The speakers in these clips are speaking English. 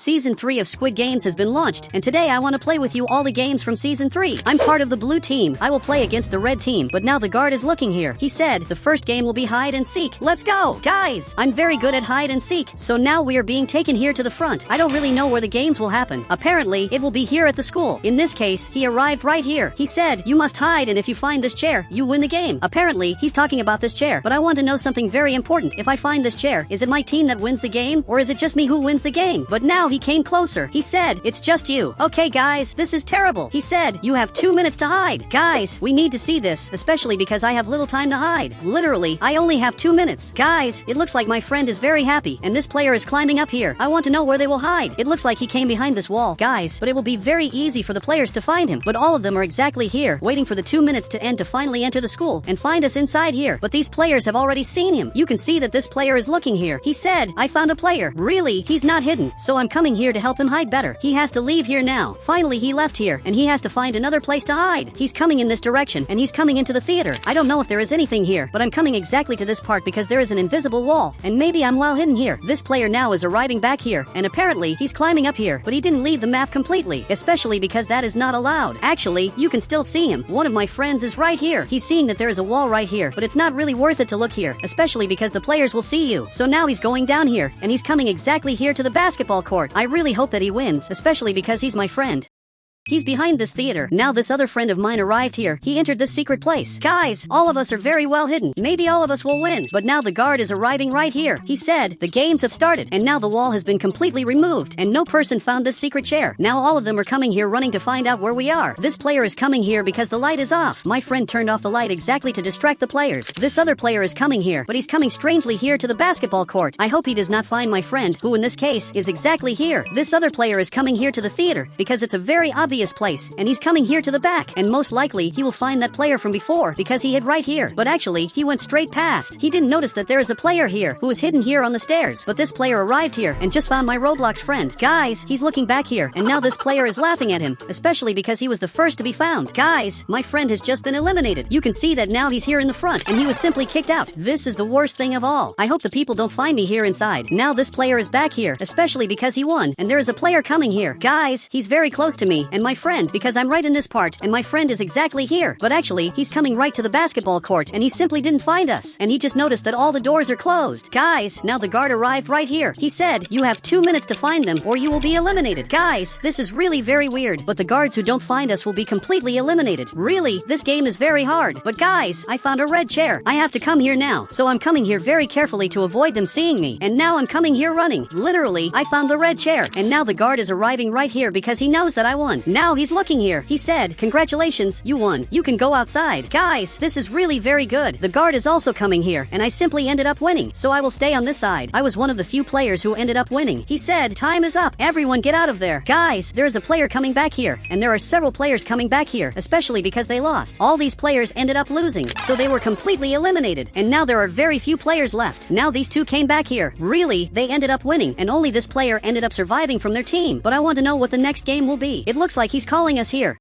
Season 3 of Squid Games has been launched, and today I want to play with you all the games from Season 3. I'm part of the blue team. I will play against the red team, but now the guard is looking here. He said the first game will be hide and seek. Let's go! Guys, I'm very good at hide and seek, so now we are being taken here to the front. I don't really know where the games will happen. Apparently, it will be here at the school. In this case, he arrived right here. He said, you must hide, and if you find this chair, you win the game. Apparently, he's talking about this chair, but I want to know something very important. If I find this chair, is it my team that wins the game, or is it just me who wins the game? But now he came closer. He said, it's just you. Okay guys, this is terrible. He said, you have 2 minutes to hide. Guys, we need to see this, especially because I have little time to hide. Literally, I only have 2 minutes. Guys, it looks like my friend is very happy, and this player is climbing up here. I want to know where they will hide. It looks like he came behind this wall. Guys, but it will be very easy for the players to find him. But all of them are exactly here, waiting for the 2 minutes to end to finally enter the school and find us inside here. But these players have already seen him. You can see that this player is looking here. He said, I found a player. Really, he's not hidden, so I'm coming here to help him hide better. He has to leave here now. Finally, he left here, and he has to find another place to hide. He's coming in this direction, and he's coming into the theater. I don't know if there is anything here, but I'm coming exactly to this part because there is an invisible wall, and maybe I'm well hidden here. This player now is arriving back here, and apparently, he's climbing up here, but he didn't leave the map completely, especially because that is not allowed. Actually, you can still see him. One of my friends is right here. He's seeing that there is a wall right here, but it's not really worth it to look here, especially because the players will see you. So now he's going down here, and he's coming exactly here to the basketball court. I really hope that he wins, especially because he's my friend. He's behind this theater. Now this other friend of mine arrived here. He entered this secret place. Guys, all of us are very well hidden. Maybe all of us will win. But now the guard is arriving right here. He said, the games have started, and now the wall has been completely removed, and no person found this secret chair. Now all of them are coming here running to find out where we are. This player is coming here because the light is off. My friend turned off the light exactly to distract the players. This other player is coming here, but he's coming strangely here to the basketball court. I hope he does not find my friend, who in this case is exactly here. This other player is coming here to the theater because it's a very obvious place, and he's coming here to the back, and most likely he will find that player from before because he hid right here. But actually, he went straight past. He didn't notice that there is a player here who is hidden here on the stairs. But this player arrived here and just found my Roblox friend. Guys, he's looking back here, and now this player is laughing at him, especially because he was the first to be found. Guys, my friend has just been eliminated. You can see that now he's here in the front, and he was simply kicked out. This is the worst thing of all. I hope the people don't find me here inside. Now this player is back here, especially because he won, and there is a player coming here. Guys, he's very close to me and my friend because I'm right in this part, and my friend is exactly here. But actually, he's coming right to the basketball court, and he simply didn't find us, and he just noticed that all the doors are closed. Guys, now the guard arrived right here. He said, you have 2 minutes to find them, or you will be eliminated. Guys, this is really very weird, but the guards who don't find us will be completely eliminated. Really, this game is very hard. But guys, I found a red chair. I have to come here now, so I'm coming here very carefully to avoid them seeing me, and now I'm coming here running. Literally, I found the red chair, and now the guard is arriving right here because he knows that I won. Now he's looking here. He said, congratulations, you won. You can go outside. Guys, this is really very good. The guard is also coming here, and I simply ended up winning, so I will stay on this side. I was one of the few players who ended up winning. He said, time is up. Everyone get out of there. Guys, there is a player coming back here, and there are several players coming back here, especially because they lost. All these players ended up losing, so they were completely eliminated, and now there are very few players left. Now these two came back here. Really, they ended up winning, and only this player ended up surviving from their team. But I want to know what the next game will be. It looks like he's calling us here.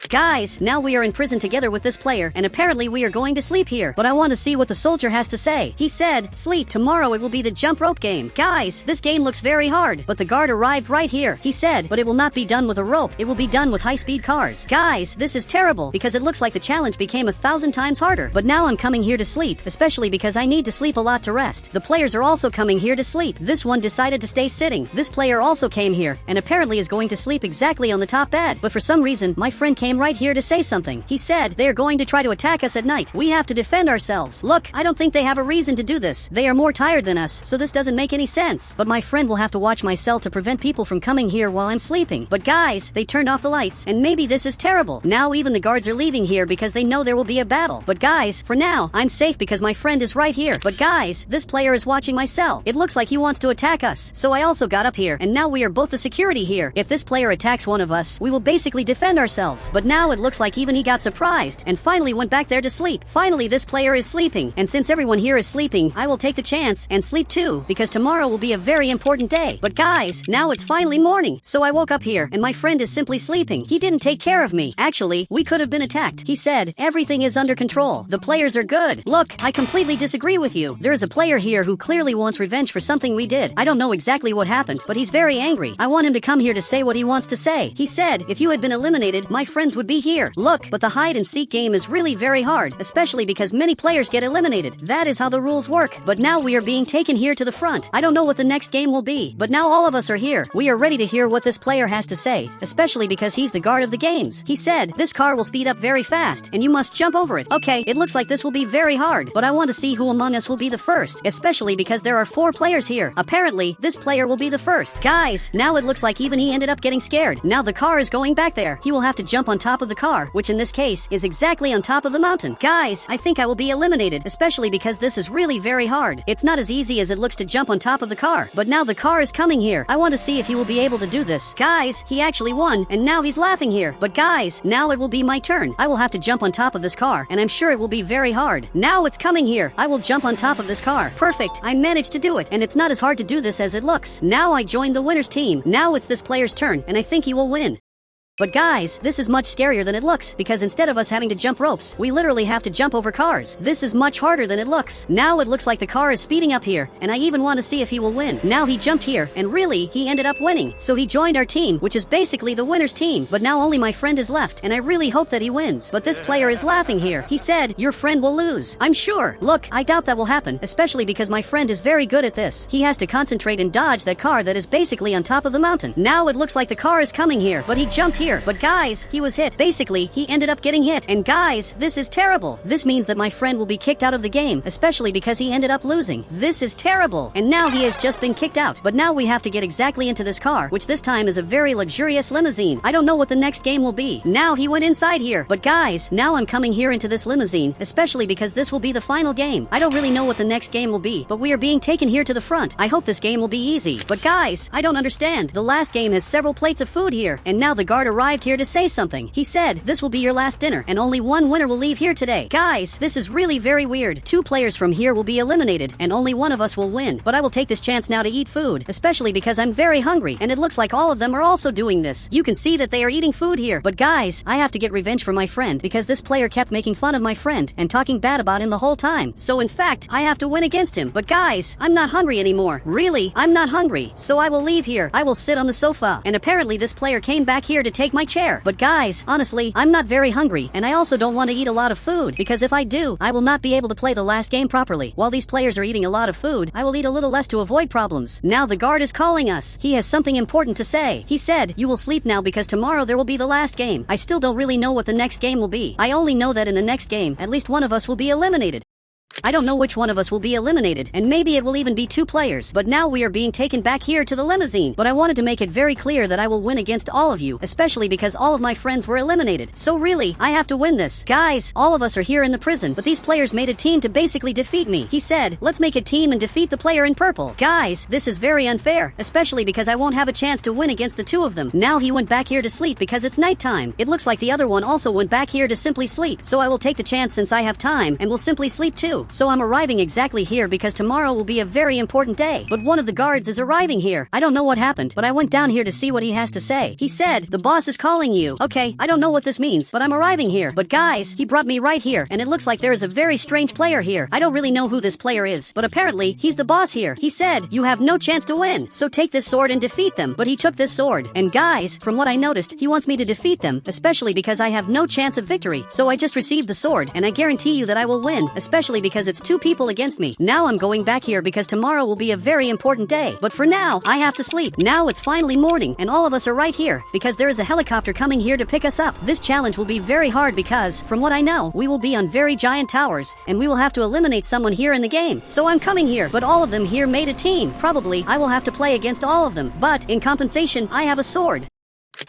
Guys, now we are in prison together with this player, and apparently we are going to sleep here. But I want to see what the soldier has to say. He said, sleep, tomorrow it will be the jump rope game. Guys, this game looks very hard, but the guard arrived right here. He said, but it will not be done with a rope. It will be done with high-speed cars. Guys, this is terrible, because it looks like the challenge became 1,000 times harder. But now I'm coming here to sleep, especially because I need to sleep a lot to rest. The players are also coming here to sleep. This one decided to stay sitting. This player also came here, and apparently is going to sleep exactly on the top bed. But for some reason, my friend came right here to say something. He said, they are going to try to attack us at night. We have to defend ourselves. Look, I don't think they have a reason to do this. They are more tired than us, so this doesn't make any sense. But my friend will have to watch my cell to prevent people from coming here while I'm sleeping. But guys, they turned off the lights, and maybe this is terrible. Now even the guards are leaving here because they know there will be a battle. But guys, for now, I'm safe because my friend is right here. But guys, this player is watching my cell. It looks like he wants to attack us. So I also got up here, and now we are both the security here. If this player attacks one of us, we will basically defend ourselves. But but now it looks like even he got surprised and finally went back there to sleep. Finally, this player is sleeping, and since everyone here is sleeping, I will take the chance and sleep too, because tomorrow will be a very important day. But guys, now it's finally morning, so I woke up here and my friend is simply sleeping. He didn't take care of me. Actually, we could have been attacked. He said, everything is under control. The players are good. Look, I completely disagree with you. There is a player here who clearly wants revenge for something we did. I don't know exactly what happened, but he's very angry. I want him to come here to say what he wants to say. He said, if you had been eliminated, my friends would be here. Look, but the hide and seek game is really very hard, especially because many players get eliminated. That is how the rules work. But now we are being taken here to the front. I don't know what the next game will be, but now all of us are here. We are ready to hear what this player has to say, especially because he's the guard of the games. He said, this car will speed up very fast, and you must jump over it. Okay, it looks like this will be very hard, but I want to see who among us will be the first, especially because there are 4 players here. Apparently, this player will be the first. Guys, now it looks like even he ended up getting scared. Now the car is going back there. He will have to jump on top of the car, which in this case is exactly on top of the mountain. Guys, I think I will be eliminated, especially because this is really very hard. It's not as easy as it looks to jump on top of the car, but now the car is coming here. I want to see if he will be able to do this. Guys, he actually won, and now he's laughing here. But guys, now it will be my turn. I will have to jump on top of this car, and I'm sure it will be very hard. Now it's coming here. I will jump on top of this car. Perfect. I managed to do it, and it's not as hard to do this as it looks. Now I joined the winner's team. Now it's this player's turn, and I think he will win. But guys, this is much scarier than it looks, because instead of us having to jump ropes, we literally have to jump over cars. This is much harder than it looks. Now it looks like the car is speeding up here, and I even want to see if he will win. Now he jumped here, and really, he ended up winning. So he joined our team, which is basically the winner's team. But now only my friend is left, and I really hope that he wins. But this player is laughing here. He said, your friend will lose. I'm sure. Look, I doubt that will happen, especially because my friend is very good at this. He has to concentrate and dodge that car that is basically on top of the mountain. Now it looks like the car is coming here, but he jumped here. But guys, he was hit. Basically, he ended up getting hit. And guys, this is terrible. This means that my friend will be kicked out of the game, especially because he ended up losing. This is terrible. And now he has just been kicked out. But now we have to get exactly into this car, which this time is a very luxurious limousine. I don't know what the next game will be. Now he went inside here. But guys, now I'm coming here into this limousine, especially because this will be the final game. I don't really know what the next game will be, but we are being taken here to the front. I hope this game will be easy. But guys, I don't understand. The last game has several plates of food here, and now the guard arrived here to say something. He said, this will be your last dinner, and only one winner will leave here today. Guys, this is really very weird. 2 players from here will be eliminated, and only one of us will win. But I will take this chance now to eat food, especially because I'm very hungry, and it looks like all of them are also doing this. You can see that they are eating food here. But guys, I have to get revenge for my friend, because this player kept making fun of my friend and talking bad about him the whole time. So in fact, I have to win against him. But guys, I'm not hungry anymore. Really, I'm not hungry. So I will leave here. I will sit on the sofa. And apparently this player came back here to take my chair. But guys, honestly, I'm not very hungry, and I also don't want to eat a lot of food, because if I do, I will not be able to play the last game properly. While these players are eating a lot of food, I will eat a little less to avoid problems. Now the guard is calling us. He has something important to say. He said, you will sleep now because tomorrow there will be the last game. I still don't really know what the next game will be. I only know that in the next game, at least one of us will be eliminated. I don't know which one of us will be eliminated, and maybe it will even be 2 players, but now we are being taken back here to the limousine. But I wanted to make it very clear that I will win against all of you, especially because all of my friends were eliminated. So really, I have to win this. Guys, all of us are here in the prison, but these players made a team to basically defeat me. He said, let's make a team and defeat the player in purple. Guys, this is very unfair, especially because I won't have a chance to win against the 2 of them. Now he went back here to sleep because it's nighttime. It looks like the other one also went back here to simply sleep. So I will take the chance since I have time, and will simply sleep too. So I'm arriving exactly here because tomorrow will be a very important day. But one of the guards is arriving here. I don't know what happened, but I went down here to see what he has to say. He said, the boss is calling you. Okay, I don't know what this means, but I'm arriving here. But guys, he brought me right here, and it looks like there is a very strange player here. I don't really know who this player is, but apparently, he's the boss here. He said, you have no chance to win, so take this sword and defeat them. But he took this sword. And guys, from what I noticed, he wants me to defeat them, especially because I have no chance of victory. So I just received the sword, and I guarantee you that I will win, especially because it's 2 people against me. Now I'm going back here because tomorrow will be a very important day. But for now, I have to sleep. Now it's finally morning, and all of us are right here because there is a helicopter coming here to pick us up. This challenge will be very hard because, from what I know, we will be on very giant towers, and we will have to eliminate someone here in the game. So I'm coming here, but all of them here made a team. Probably, I will have to play against all of them, but in compensation, I have a sword.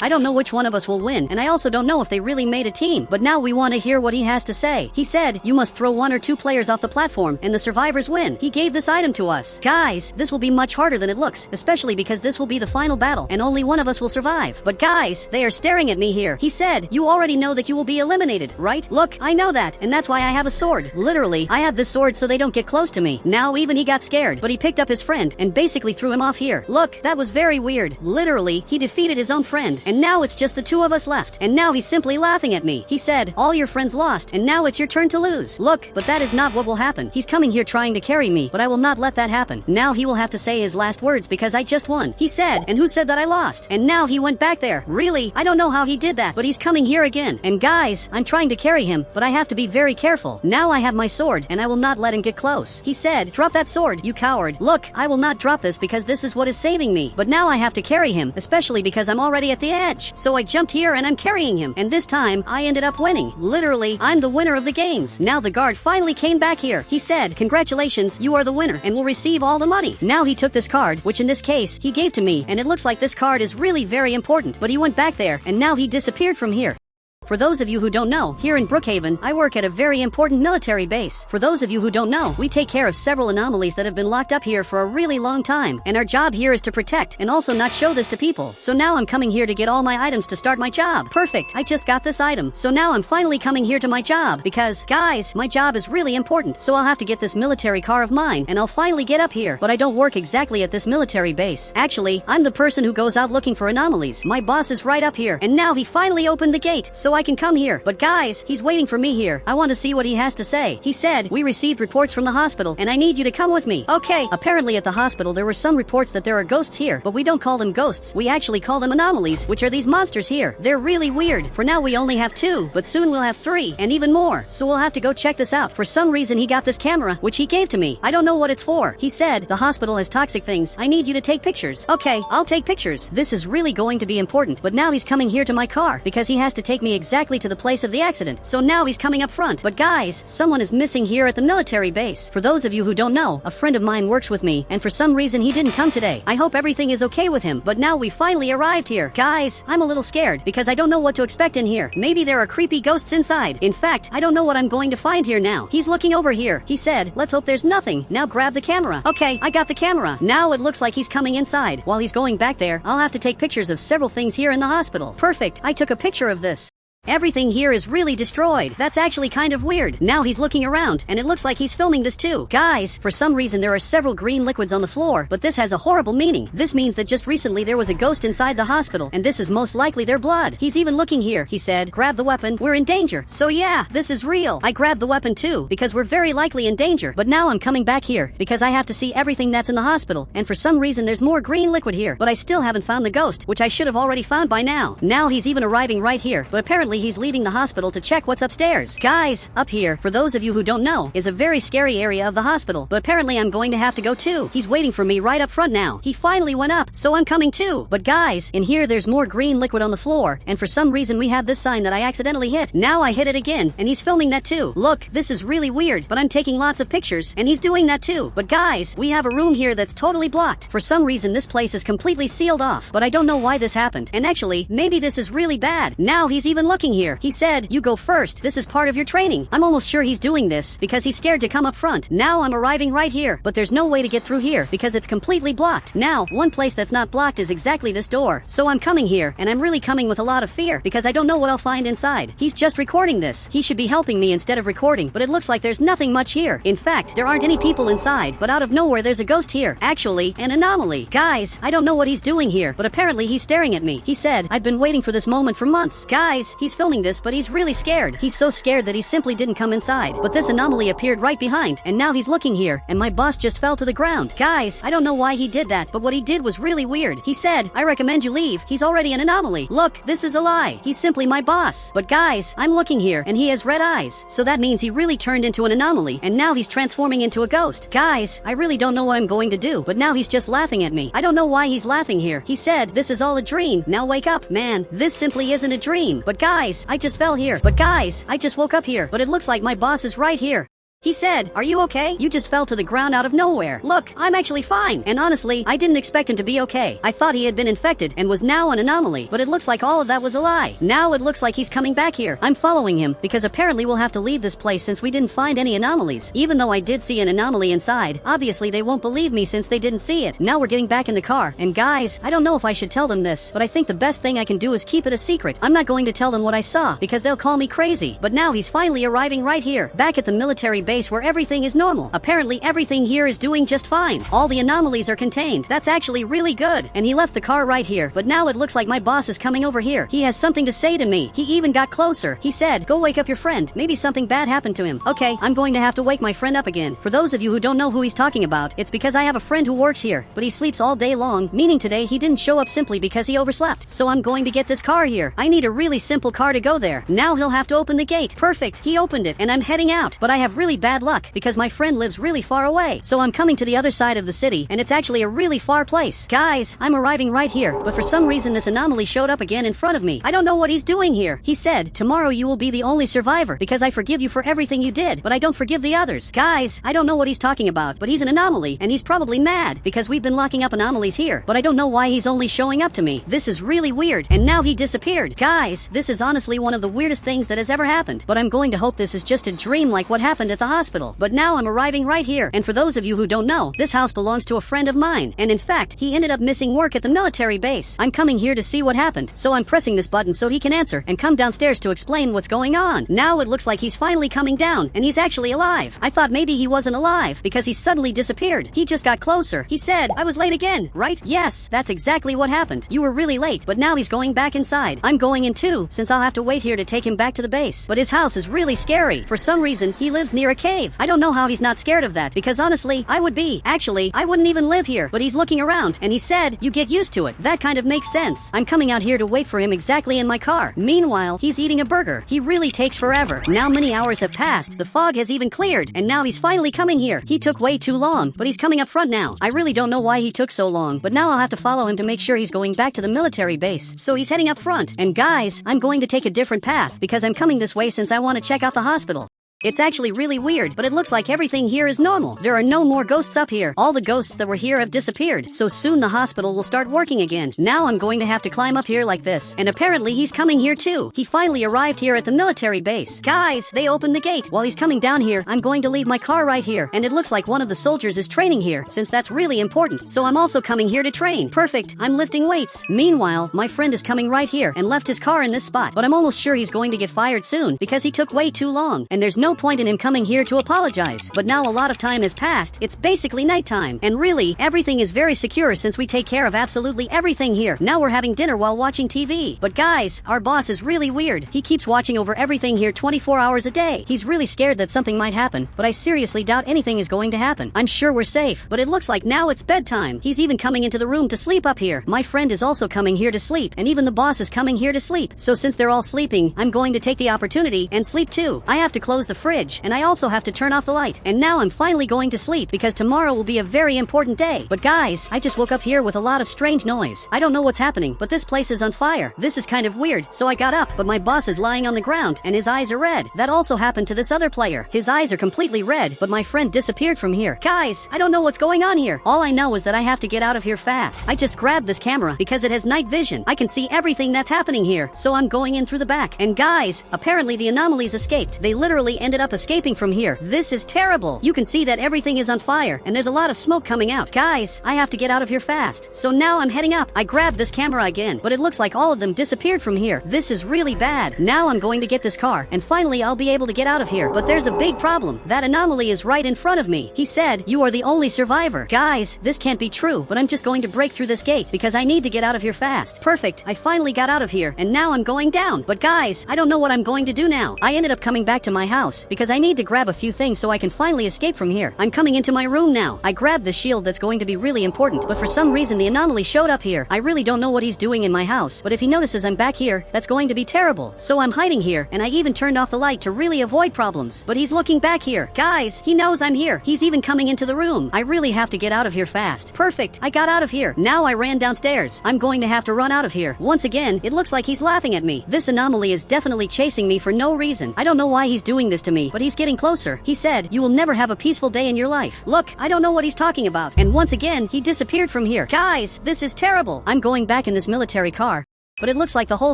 I don't know which one of us will win, and I also don't know if they really made a team, but now we want to hear what he has to say. He said, you must throw 1 or 2 players off the platform, and the survivors win. He gave this item to us. Guys, this will be much harder than it looks, especially because this will be the final battle, and only one of us will survive. But guys, they are staring at me here. He said, you already know that you will be eliminated, right? Look, I know that, and that's why I have a sword. Literally, I have this sword so they don't get close to me. Now even he got scared, but he picked up his friend and basically threw him off here. Look, that was very weird. Literally, he defeated his own friend, and now it's just the 2 of us left, and now he's simply laughing at me. He said, all your friends lost, and now it's your turn to lose. Look, but that is not what will happen. He's coming here trying to carry me, but I will not let that happen. Now he will have to say his last words because I just won. He said, and who said that I lost? And now he went back there. Really? I don't know how he did that, but he's coming here again. And guys, I'm trying to carry him, but I have to be very careful. Now I have my sword, and I will not let him get close. He said, drop that sword, you coward. Look, I will not drop this because this is what is saving me. But now I have to carry him, especially because I'm already at the edge. So I jumped here and I'm carrying him. And this time, I ended up winning. Literally, I'm the winner of the games. Now the guard finally came back here. He said, congratulations, you are the winner and will receive all the money. Now he took this card, which in this case, he gave to me, and it looks like this card is really very important. But he went back there, and now he disappeared from here. For those of you who don't know, here in Brookhaven, I work at a very important military base. For those of you who don't know, we take care of several anomalies that have been locked up here for a really long time, and our job here is to protect and also not show this to people. So now I'm coming here to get all my items to start my job. Perfect, I just got this item. So now I'm finally coming here to my job because, guys, my job is really important. So I'll have to get this military car of mine, and I'll finally get up here. But I don't work exactly at this military base. Actually, I'm the person who goes out looking for anomalies. My boss is right up here, and now he finally opened the gate, so I can come here. But guys, he's waiting for me here. I want to see what he has to say. He said, we received reports from the hospital, and I need you to come with me. Okay, apparently at the hospital there were some reports that there are ghosts here, but we don't call them ghosts. We actually call them anomalies, which are these monsters here. They're really weird. For now we only have 2, but soon we'll have 3, and even more. So we'll have to go check this out. For some reason he got this camera, which he gave to me. I don't know what it's for. He said, the hospital has toxic things. I need you to take pictures. Okay, I'll take pictures. This is really going to be important. But now he's coming here to my car, because he has to take me exactly to the place of the accident. So now he's coming up front. But guys, someone is missing here at the military base. For those of you who don't know, a friend of mine works with me, and for some reason he didn't come today. I hope everything is okay with him. But now we finally arrived here. Guys, I'm a little scared because I don't know what to expect in here. Maybe there are creepy ghosts inside. In fact, I don't know what I'm going to find here now. He's looking over here. He said, let's hope there's nothing. Now grab the camera. Okay, I got the camera. Now it looks like he's coming inside. While he's going back there, I'll have to take pictures of several things here in the hospital. Perfect. I took a picture of this. Everything here is really destroyed. That's actually kind of weird. Now he's looking around, and it looks like he's filming this too. Guys, for some reason there are several green liquids on the floor, but this has a horrible meaning. This means that just recently there was a ghost inside the hospital, and this is most likely their blood. He's even looking here. He said, grab the weapon, we're in danger. So yeah, this is real. I grabbed the weapon too, because we're very likely in danger. But now I'm coming back here, because I have to see everything that's in the hospital, and for some reason there's more green liquid here, but I still haven't found the ghost, which I should have already found by now. Now he's even arriving right here, but apparently he's leaving the hospital to check what's upstairs. Guys, up here, for those of you who don't know, is a very scary area of the hospital, but apparently I'm going to have to go too. He's waiting for me right up front now. He finally went up, so I'm coming too. But guys, in here there's more green liquid on the floor, and for some reason we have this sign that I accidentally hit. Now I hit it again, and he's filming that too. Look, this is really weird, but I'm taking lots of pictures, and he's doing that too. But guys, we have a room here that's totally blocked. For some reason this place is completely sealed off, but I don't know why this happened. And actually, maybe this is really bad. Now he's even looking here. He said, you go first. This is part of your training. I'm almost sure he's doing this because he's scared to come up front. Now I'm arriving right here, but there's no way to get through here because it's completely blocked. Now, one place that's not blocked is exactly this door. So I'm coming here, and I'm really coming with a lot of fear because I don't know what I'll find inside. He's just recording this. He should be helping me instead of recording, but it looks like there's nothing much here. In fact, there aren't any people inside, but out of nowhere there's a ghost here. Actually, an anomaly. Guys, I don't know what he's doing here, but apparently he's staring at me. He said, I've been waiting for this moment for months. Guys, he's filming this, but he's really scared. He's so scared that he simply didn't come inside. But this anomaly appeared right behind, and now he's looking here, and my boss just fell to the ground. Guys, I don't know why he did that, but what he did was really weird. He said, I recommend you leave. He's already an anomaly. Look, this is a lie. He's simply my boss. But guys, I'm looking here, and he has red eyes. So that means he really turned into an anomaly, and now he's transforming into a ghost. Guys, I really don't know what I'm going to do, but now he's just laughing at me. I don't know why he's laughing here. He said, this is all a dream. Now wake up. Man, this simply isn't a dream. But guys, I just fell here. But guys, I just woke up here, but it looks like my boss is right here. He said, "Are you okay? You just fell to the ground out of nowhere." Look, I'm actually fine. And honestly, I didn't expect him to be okay. I thought he had been infected and was now an anomaly, but it looks like all of that was a lie. Now it looks like he's coming back here. I'm following him because apparently we'll have to leave this place since we didn't find any anomalies. Even though I did see an anomaly inside, obviously they won't believe me since they didn't see it. Now we're getting back in the car. And guys, I don't know if I should tell them this, but I think the best thing I can do is keep it a secret. I'm not going to tell them what I saw because they'll call me crazy. But now he's finally arriving right here, back at the military base where everything is normal. Apparently everything here is doing just fine. All the anomalies are contained. That's actually really good. And he left the car right here. But now it looks like my boss is coming over here. He has something to say to me. He even got closer. He said, "Go wake up your friend. Maybe something bad happened to him." Okay, I'm going to have to wake my friend up again. For those of you who don't know who he's talking about, it's because I have a friend who works here, but he sleeps all day long, meaning today he didn't show up simply because he overslept. So I'm going to get this car here. I need a really simple car to go there. Now he'll have to open the gate. Perfect. He opened it and I'm heading out. But I have really bad luck because my friend lives really far away. So I'm coming to the other side of the city and it's actually a really far place. Guys, I'm arriving right here, but for some reason this anomaly showed up again in front of me. I don't know what he's doing here. He said, "Tomorrow you will be the only survivor because I forgive you for everything you did, but I don't forgive the others." Guys, I don't know what he's talking about, but he's an anomaly and he's probably mad because we've been locking up anomalies here, but I don't know why he's only showing up to me. This is really weird. And now he disappeared. Guys, this is honestly one of the weirdest things that has ever happened, but I'm going to hope this is just a dream like what happened at the hospital. But now I'm arriving right here, and for those of you who don't know, this house belongs to a friend of mine, and in fact, he ended up missing work at the military base. I'm coming here to see what happened, so I'm pressing this button so he can answer and come downstairs to explain what's going on. Now it looks like he's finally coming down, and he's actually alive. I thought maybe he wasn't alive because he suddenly disappeared. He just got closer. He said, "I was late again, right?" Yes, that's exactly what happened. You were really late, but now he's going back inside. I'm going in too, since I'll have to wait here to take him back to the base. But his house is really scary. For some reason, he lives near a cave. I don't know how he's not scared of that, because honestly, I would be. Actually, I wouldn't even live here, but he's looking around, and he said, "You get used to it." That kind of makes sense. I'm coming out here to wait for him exactly in my car. Meanwhile, he's eating a burger. He really takes forever. Now many hours have passed, the fog has even cleared, and now he's finally coming here. He took way too long, but he's coming up front now. I really don't know why he took so long, but now I'll have to follow him to make sure he's going back to the military base. So he's heading up front. And guys, I'm going to take a different path because I'm coming this way since I want to check out the hospital. It's actually really weird, but it looks like everything here is normal. There are no more ghosts up here. All the ghosts that were here have disappeared, so soon the hospital will start working again. Now I'm going to have to climb up here like this, and apparently he's coming here too. He finally arrived here at the military base. Guys, they opened the gate. While he's coming down here, I'm going to leave my car right here, and it looks like one of the soldiers is training here, since that's really important. So I'm also coming here to train. Perfect, I'm lifting weights. Meanwhile, my friend is coming right here and left his car in this spot, but I'm almost sure he's going to get fired soon because he took way too long, and there's no point in him coming here to apologize. But now a lot of time has passed. It's basically nighttime. And really, everything is very secure since we take care of absolutely everything here. Now we're having dinner while watching TV. But guys, our boss is really weird. He keeps watching over everything here 24 hours a day. He's really scared that something might happen, but I seriously doubt anything is going to happen. I'm sure we're safe, but it looks like now it's bedtime. He's even coming into the room to sleep up here. My friend is also coming here to sleep, and even the boss is coming here to sleep. So since they're all sleeping, I'm going to take the opportunity and sleep too. I have to close the fridge, and I also have to turn off the light. And now I'm finally going to sleep because tomorrow will be a very important day. But guys, I just woke up here with a lot of strange noise. I don't know what's happening, but this place is on fire. This is kind of weird. So I got up, but my boss is lying on the ground and his eyes are red. That also happened to this other player. His eyes are completely red, but my friend disappeared from here. Guys, I don't know what's going on here. All I know is that I have to get out of here fast. I just grabbed this camera because it has night vision. I can see everything that's happening here, so I'm going in through the back. And guys, apparently the anomalies escaped. They literally ended up escaping from here. This is terrible. You can see that everything is on fire and there's a lot of smoke coming out. Guys, I have to get out of here fast. So now I'm heading up. I grabbed this camera again, but it looks like all of them disappeared from here. This is really bad. Now I'm going to get this car and finally I'll be able to get out of here. But there's a big problem. That anomaly is right in front of me. He said, "You are the only survivor." Guys, this can't be true, but I'm just going to break through this gate because I need to get out of here fast. Perfect. I finally got out of here and now I'm going down. But guys, I don't know what I'm going to do now. I ended up coming back to my house because I need to grab a few things so I can finally escape from here. I'm coming into my room now. I grabbed the shield that's going to be really important, but for some reason the anomaly showed up here. I really don't know what he's doing in my house, but if he notices I'm back here, that's going to be terrible. So I'm hiding here, and I even turned off the light to really avoid problems. But he's looking back here. Guys, he knows I'm here. He's even coming into the room. I really have to get out of here fast. Perfect. I got out of here. Now I ran downstairs. I'm going to have to run out of here. Once again, it looks like he's laughing at me. This anomaly is definitely chasing me for no reason. I don't know why he's doing this to me, but he's getting closer. He said, "You will never have a peaceful day in your life." Look, I don't know what he's talking about. And once again, he disappeared from here. Guys, this is terrible. I'm going back in this military car. But it looks like the whole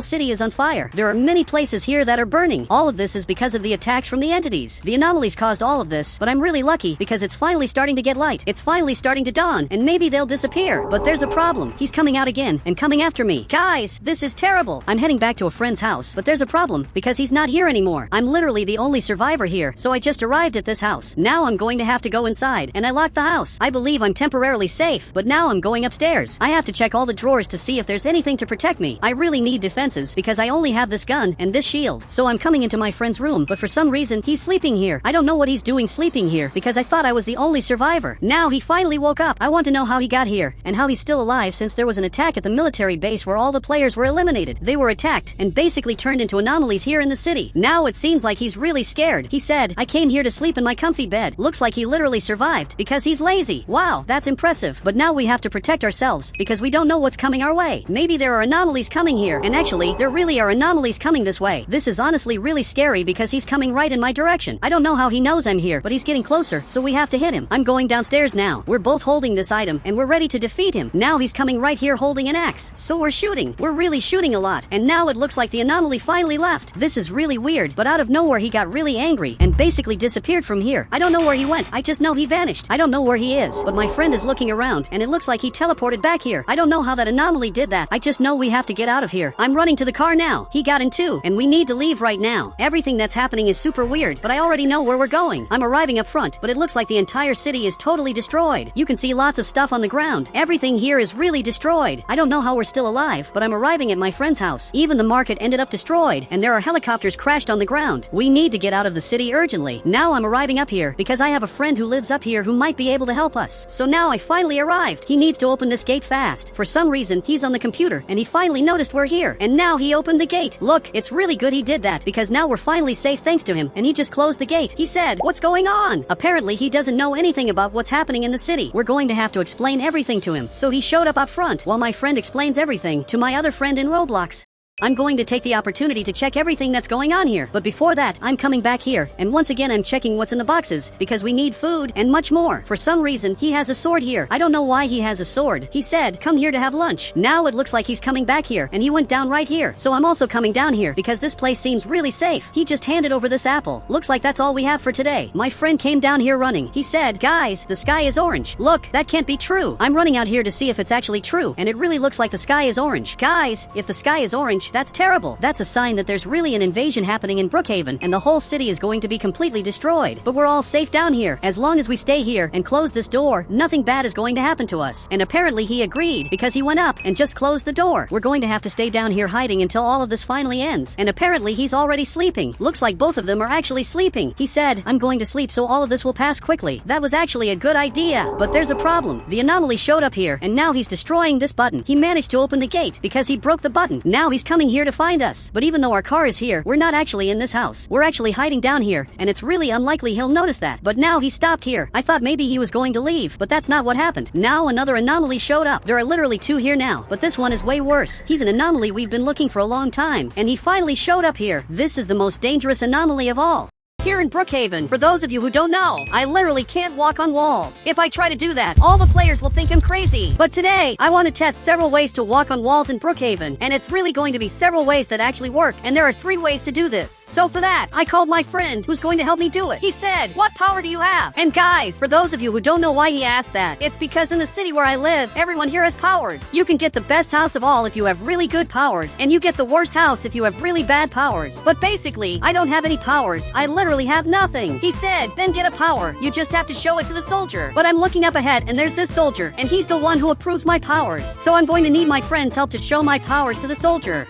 city is on fire. There are many places here that are burning. All of this is because of the attacks from the entities. The anomalies caused all of this, but I'm really lucky because it's finally starting to get light. It's finally starting to dawn, and maybe they'll disappear. But there's a problem. He's coming out again and coming after me. Guys, this is terrible. I'm heading back to a friend's house, but there's a problem because he's not here anymore. I'm literally the only survivor here, so I just arrived at this house. Now I'm going to have to go inside, and I locked the house. I believe I'm temporarily safe, but now I'm going upstairs. I have to check all the drawers to see if there's anything to protect me. I really need defenses because I only have this gun and this shield. So I'm coming into my friend's room, but for some reason he's sleeping here. I don't know what he's doing sleeping here because I thought I was the only survivor. Now he finally woke up. I want to know how he got here and how he's still alive since there was an attack at the military base where all the players were eliminated. They were attacked and basically turned into anomalies here in the city. Now it seems like he's really scared. He said, "I came here to sleep in my comfy bed." Looks like he literally survived because he's lazy. Wow, that's impressive. But now we have to protect ourselves because we don't know what's coming our way. Maybe there are anomalies coming here. And actually, there really are anomalies coming this way. This is honestly really scary because he's coming right in my direction. I don't know how he knows I'm here, but he's getting closer, so we have to hit him. I'm going downstairs now. We're both holding this item, and we're ready to defeat him. Now he's coming right here holding an axe. So we're shooting. We're really shooting a lot. And now it looks like the anomaly finally left. This is really weird, but out of nowhere he got really angry and basically disappeared from here. I don't know where he went. I just know he vanished. I don't know where he is, but my friend is looking around, and it looks like he teleported back here. I don't know how that anomaly did that. I just know we have to get out of here. I'm running to the car now. He got in too, and we need to leave right now. Everything that's happening is super weird, but I already know where we're going. I'm arriving up front, but it looks like the entire city is totally destroyed. You can see lots of stuff on the ground. Everything here is really destroyed. I don't know how we're still alive, but I'm arriving at my friend's house. Even the market ended up destroyed, and there are helicopters crashed on the ground. We need to get out of the city urgently. Now I'm arriving up here because I have a friend who lives up here who might be able to help us. So now I finally arrived. He needs to open this gate fast. For some reason, he's on the computer, and he finally noticed we're here, and now he opened the gate. Look, it's really good he did that because now we're finally safe thanks to him, and he just closed the gate. He said, "What's going on?" Apparently he doesn't know anything about what's happening in the city. We're going to have to explain everything to him. So he showed up front while my friend explains everything to my other friend in Roblox. I'm going to take the opportunity to check everything that's going on here. But before that, I'm coming back here, and once again I'm checking what's in the boxes, because we need food and much more. For some reason, he has a sword here. I don't know why he has a sword. He said, "Come here to have lunch." Now it looks like he's coming back here, and he went down right here. So I'm also coming down here, because this place seems really safe. He just handed over this apple. Looks like that's all we have for today. My friend came down here running. He said, "Guys, the sky is orange." Look, that can't be true. I'm running out here to see if it's actually true, and it really looks like the sky is orange. Guys, if the sky is orange, that's terrible. That's a sign that there's really an invasion happening in Brookhaven, and the whole city is going to be completely destroyed. But we're all safe down here. As long as we stay here and close this door, nothing bad is going to happen to us. And apparently he agreed, because he went up and just closed the door. We're going to have to stay down here hiding until all of this finally ends. And apparently he's already sleeping. Looks like both of them are actually sleeping. He said, "I'm going to sleep so all of this will pass quickly." That was actually a good idea. But there's a problem. The anomaly showed up here, and now he's destroying this button. He managed to open the gate because he broke the button. Now he's coming here to find us. But even though our car is here, we're not actually in this house. We're actually hiding down here, and it's really unlikely he'll notice that. But now he stopped here. I thought maybe he was going to leave, but that's not what happened. Now another anomaly showed up. There are literally two here now, but this one is way worse. He's an anomaly we've been looking for a long time, and he finally showed up here. This is the most dangerous anomaly of all. Here in Brookhaven, for those of you who don't know, I literally can't walk on walls. If I try to do that, all the players will think I'm crazy. But today, I want to test several ways to walk on walls in Brookhaven, and it's really going to be several ways that actually work, and there are 3 ways to do this. So for that, I called my friend who's going to help me do it. He said, "What power do you have?" And guys, for those of you who don't know why he asked that, it's because in the city where I live, everyone here has powers. You can get the best house of all if you have really good powers, and you get the worst house if you have really bad powers. But basically, I don't have any powers. I literally have nothing. He said, "Then get a power. You just have to show it to the soldier." But I'm looking up ahead, and there's this soldier, and he's the one who approves my powers. So I'm going to need my friend's help to show my powers to the soldier.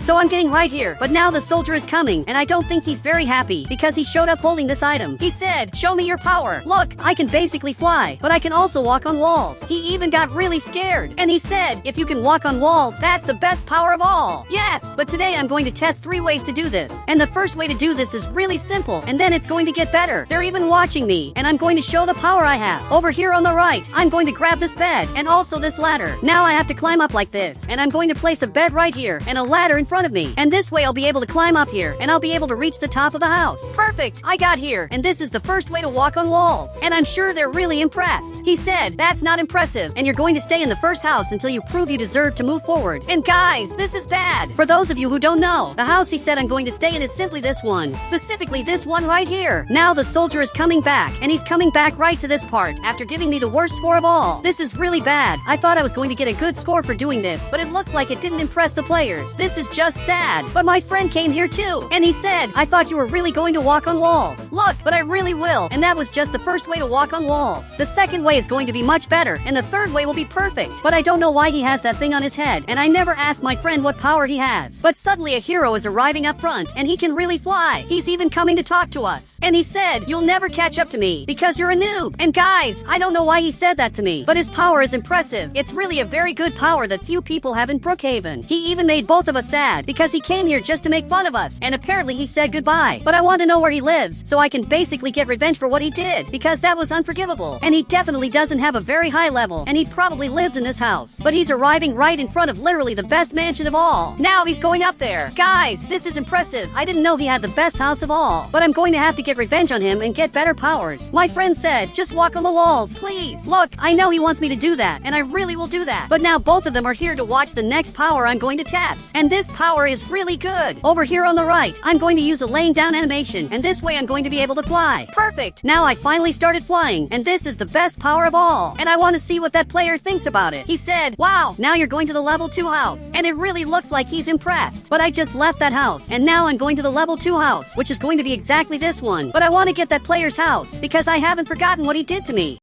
So I'm getting right here, but now the soldier is coming, and I don't think he's very happy because he showed up holding this item. He said, "Show me your power." Look, I can basically fly, but I can also walk on walls. He even got really scared, and he said, "If you can walk on walls, that's the best power of all." Yes, but today I'm going to test 3 ways to do this. And the first way to do this is really simple, and then it's going to get better. They're even watching me, and I'm going to show the power I have. Over here on the right, I'm going to grab this bed, and also this ladder. Now I have to climb up like this, and I'm going to place a bed right here, and a ladder in front front of me. And this way I'll be able to climb up here, and I'll be able to reach the top of the house. Perfect! I got here, and this is the first way to walk on walls. And I'm sure they're really impressed. He said, that's not impressive, and you're going to stay in the first house until you prove you deserve to move forward. And guys, this is bad. For those of you who don't know, the house he said I'm going to stay in is simply this one. Specifically this one right here. Now the soldier is coming back, and he's coming back right to this part after giving me the worst score of all. This is really bad. I thought I was going to get a good score for doing this, but it looks like it didn't impress the players. This is just sad. But my friend came here too, and he said, I thought you were really going to walk on walls. Look, but I really will, and that was just the first way to walk on walls. The second way is going to be much better, and the third way will be perfect. But I don't know why he has that thing on his head, and I never asked my friend what power he has. But suddenly a hero is arriving up front, and he can really fly. He's even coming to talk to us. And he said, you'll never catch up to me, because you're a noob. And guys, I don't know why he said that to me, but his power is impressive. It's really a very good power that few people have in Brookhaven. He even made both of us sad, because he came here just to make fun of us, and apparently he said goodbye. But I want to know where he lives, so I can basically get revenge for what he did, because that was unforgivable. And he definitely doesn't have a very high level, and he probably lives in this house. But he's arriving right in front of literally the best mansion of all. Now he's going up there. Guys, this is impressive. I didn't know he had the best house of all. But I'm going to have to get revenge on him and get better powers. My friend said, just walk on the walls, please. Look, I know he wants me to do that, and I really will do that. But now both of them are here to watch the next power I'm going to test. And this power is really good. Over here on the right, I'm going to use a laying down animation, and this way I'm going to be able to fly. Perfect! Now I finally started flying, and this is the best power of all. And I want to see what that player thinks about it. He said, wow, now you're going to the level 2 house. And it really looks like he's impressed. But I just left that house, and now I'm going to the level 2 house, which is going to be exactly this one. But I want to get that player's house, because I haven't forgotten what he did to me.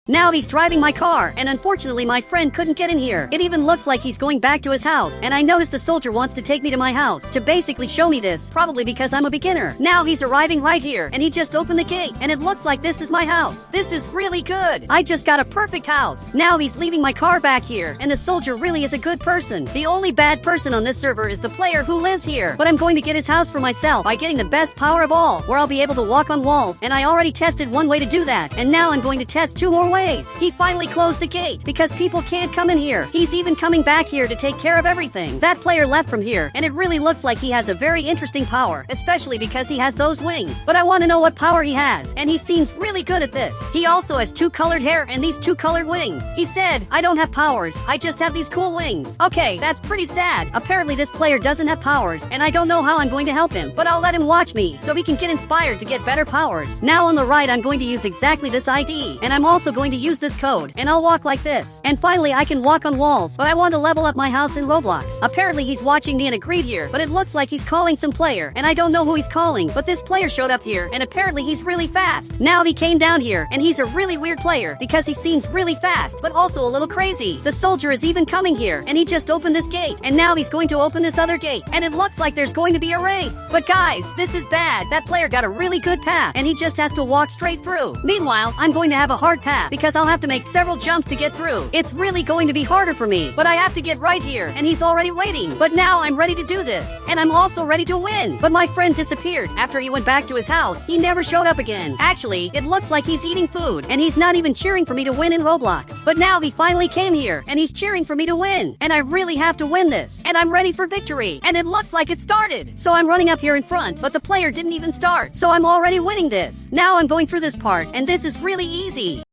Now he's driving my car, and unfortunately my friend couldn't get in here. It even looks like he's going back to his house, and I noticed the soldier wants to take me to my house to basically show me this, probably because I'm a beginner. Now he's arriving right here, and he just opened the gate, and it looks like this is my house. This is really good. I just got a perfect house. Now he's leaving my car back here, and the soldier really is a good person. The only bad person on this server is the player who lives here. But I'm going to get his house for myself by getting the best power of all, where I'll be able to walk on walls, and I already tested one way to do that, and now I'm going to test 2 more ways. He finally closed the gate because people can't come in here. He's even coming back here to take care of everything. That player left from here, and it really looks like he has a very interesting power, especially because he has those wings. But I want to know what power he has, and he seems really good at this. He also has 2 colored hair and these 2 colored wings. He said, I don't have powers, I just have these cool wings. Okay, that's pretty sad. Apparently this player doesn't have powers, and I don't know how I'm going to help him, but I'll let him watch me so he can get inspired to get better powers. Now on the right, I'm going to use exactly this ID, and I'm also going to use this code, and I'll walk like this. And finally I can walk on walls, but I want to level up my house in Roblox. Apparently he's watching me and agreed here, but it looks like he's calling some player, and I don't know who he's calling, but this player showed up here, and apparently he's really fast. Now he came down here, and he's a really weird player, because he seems really fast, but also a little crazy. The soldier is even coming here, and he just opened this gate, and now he's going to open this other gate, and it looks like there's going to be a race. But guys, this is bad. That player got a really good path, and he just has to walk straight through. Meanwhile, I'm going to have a hard path, because I'll have to make several jumps to get through. It's really going to be harder for me, but I have to get right here, and he's already waiting. But now I'm ready to do this, and I'm also ready to win. But my friend disappeared. After he went back to his house, he never showed up again. Actually, it looks like he's eating food, and he's not even cheering for me to win in Roblox. But now he finally came here, and he's cheering for me to win. And I really have to win this, and I'm ready for victory. And it looks like it started. So I'm running up here in front, but the player didn't even start. So I'm already winning this. Now I'm going through this part, and this is really easy.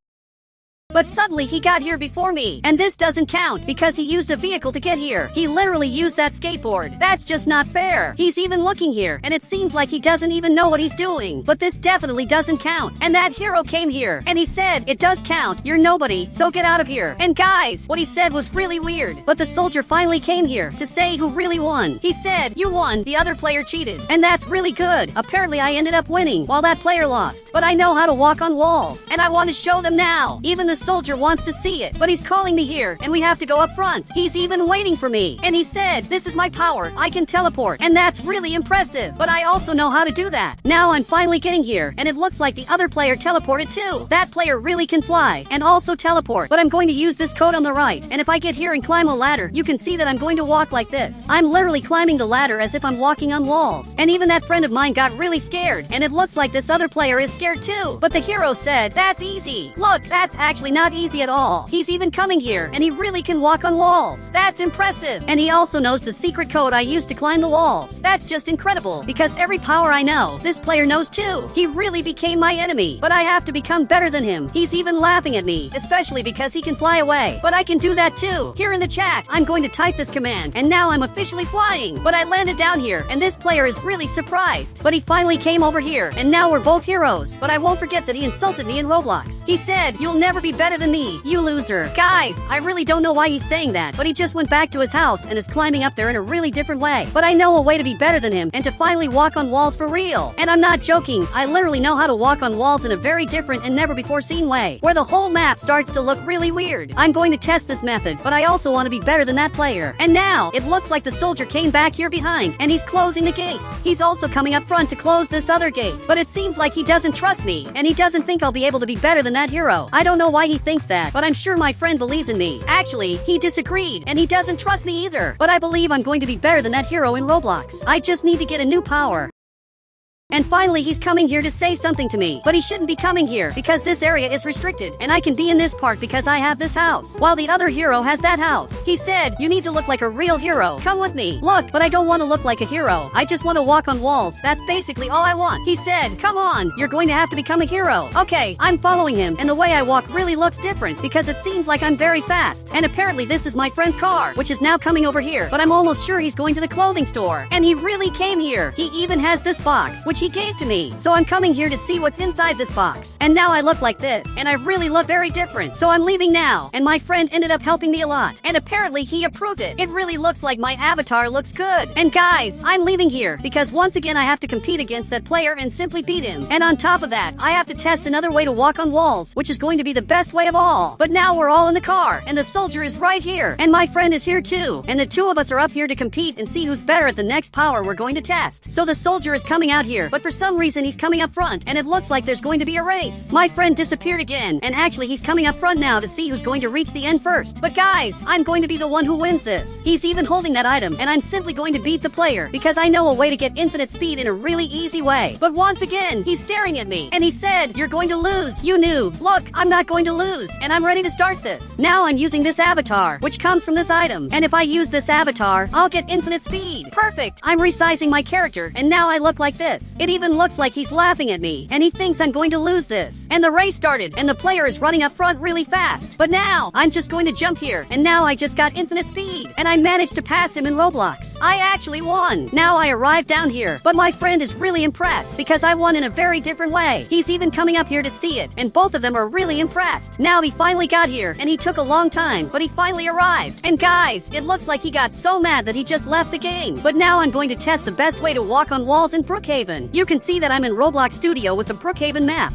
But suddenly he got here before me, and this doesn't count because he used a vehicle to get here. He literally used that skateboard. That's just not fair. He's even looking here, and it seems like he doesn't even know what he's doing. But this definitely doesn't count. And that hero came here, and he said, it does count. You're nobody, so get out of here. And guys, what he said was really weird. But the soldier finally came here to say who really won. He said, you won, the other player cheated. And that's really good. Apparently I ended up winning while that player lost. But I know how to walk on walls, and I want to show them now. Even the soldier wants to see it, but he's calling me here, and we have to go up front. He's even waiting for me, and he said, this is my power, I can teleport, and that's really impressive, but I also know how to do that. Now I'm finally getting here, and it looks like the other player teleported too. That player really can fly, and also teleport, but I'm going to use this code on the right, and if I get here and climb a ladder, you can see that I'm going to walk like this. I'm literally climbing the ladder as if I'm walking on walls, and even that friend of mine got really scared, and it looks like this other player is scared too, but the hero said, that's easy. Look, that's actually not easy at all. He's even coming here, and he really can walk on walls. That's impressive. And he also knows the secret code I used to climb the walls. That's just incredible, because every power I know, this player knows too. He really became my enemy, but I have to become better than him. He's even laughing at me, especially because he can fly away. But I can do that too. Here in the chat, I'm going to type this command, and now I'm officially flying. But I landed down here, and this player is really surprised. But he finally came over here, and now we're both heroes. But I won't forget that he insulted me in Roblox. He said, "You'll never be better than me, you loser." Guys, I really don't know why he's saying that, but he just went back to his house and is climbing up there in a really different way. But I know a way to be better than him and to finally walk on walls for real. And I'm not joking, I literally know how to walk on walls in a very different and never before seen way, where the whole map starts to look really weird. I'm going to test this method, but I also want to be better than that player. And now, it looks like the soldier came back here behind, and he's closing the gates. He's also coming up front to close this other gate, but it seems like he doesn't trust me, and he doesn't think I'll be able to be better than that hero. I don't know why he thinks that, but I'm sure my friend believes in me. Actually, he disagreed, and he doesn't trust me either. But I believe I'm going to be better than that hero in Roblox. I just need to get a new power. And finally, he's coming here to say something to me. But he shouldn't be coming here, because this area is restricted, and I can be in this part because I have this house, while the other hero has that house. He said, "You need to look like a real hero. Come with me." Look, but I don't want to look like a hero. I just want to walk on walls. That's basically all I want. He said, "Come on, you're going to have to become a hero." Okay, I'm following him, and the way I walk really looks different, because it seems like I'm very fast. And apparently this is my friend's car, which is now coming over here, but I'm almost sure he's going to the clothing store. And he really came here. He even has this box, which he gave to me. So I'm coming here to see what's inside this box. And now I look like this, and I really look very different. So I'm leaving now, and my friend ended up helping me a lot. And apparently he approved it. It really looks like my avatar looks good. And guys, I'm leaving here, because once again I have to compete against that player and simply beat him. And on top of that, I have to test another way to walk on walls, which is going to be the best way of all. But now we're all in the car, and the soldier is right here, and my friend is here too. And the two of us are up here to compete and see who's better at the next power we're going to test. So the soldier is coming out here, but for some reason he's coming up front, and it looks like there's going to be a race. My friend disappeared again, and actually he's coming up front now to see who's going to reach the end first. But guys, I'm going to be the one who wins this. He's even holding that item, and I'm simply going to beat the player, because I know a way to get infinite speed in a really easy way. But once again, he's staring at me, and he said, "You're going to lose, you noob." Look, I'm not going to lose, and I'm ready to start this. Now I'm using this avatar, which comes from this item, and if I use this avatar, I'll get infinite speed. Perfect! I'm resizing my character, and now I look like this. It even looks like he's laughing at me, and he thinks I'm going to lose this. And the race started, and the player is running up front really fast. But now, I'm just going to jump here, and now I just got infinite speed, and I managed to pass him in Roblox. I actually won. Now I arrived down here, but my friend is really impressed, because I won in a very different way. He's even coming up here to see it, and both of them are really impressed. Now he finally got here, and he took a long time, but he finally arrived. And guys, it looks like he got so mad that he just left the game. But now I'm going to test the best way to walk on walls in Brookhaven. You can see that I'm in Roblox Studio with the Brookhaven map.